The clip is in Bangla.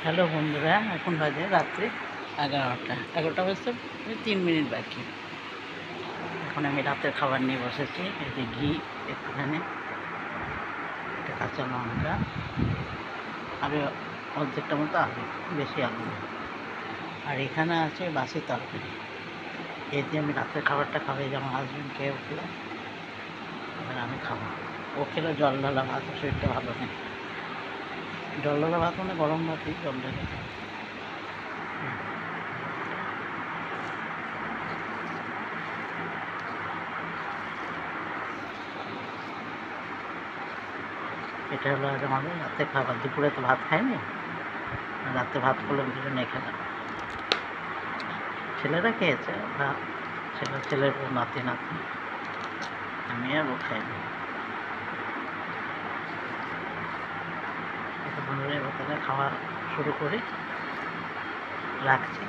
হ্যালো বন্ধুরা, এখন বাজে রাত্রে 11টা বাজতে 3 মিনিট বাকি। এখন আমি রাতের খাবার নিয়ে বসেছি। এই যে ঘি, একটুখানি একটা কাঁচা লঙ্কা, আরও অর্ধেকটা মতো আলু, বেশি আলু না। আর এখানে আছে বাসি তরকারি। এই দিয়ে আমি রাতের খাবারটা খাবো। যে আমার হাজব্যান্ড খেয়ে উঠলো, এবার আমি খাবো। ও খেলো জল ঢালা ভাত, শরীরটা ভালো নেই। জল ঢালা ভাত মানে গরম ভাতই, জল ঢেলে। এটা হলো আজ আমাদের রাতে খাবার। দুপুরে তো ভাত খাইনি, রাতে ভাত করলাম দুজনে খেলাম। ছেলেরা খেয়েছে ভাত, ছেলের নাতি নাতনি, আমি আর ও খাইনি। এটা বন্ধুরা এবার তাহলে খাওয়া শুরু করি, রাখছি।